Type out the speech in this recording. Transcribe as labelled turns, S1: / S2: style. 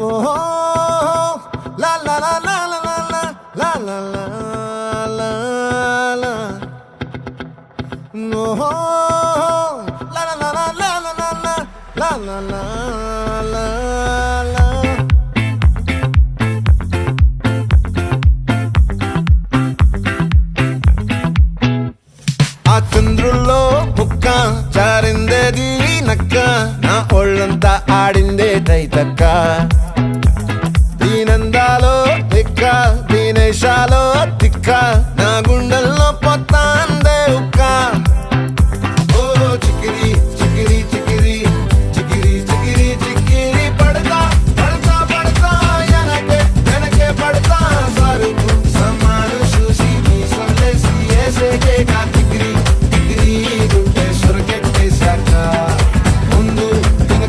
S1: ఓహో లా లా లా లా లా లా లా లా లా లా ఓహో లా లా లా లా లా లా లా లా లా లా లా ఆ చంద్రుల్లో ముక్క జారిందేది నక్క నా ఒళ్ళంతా ఆడిందే తైతక్క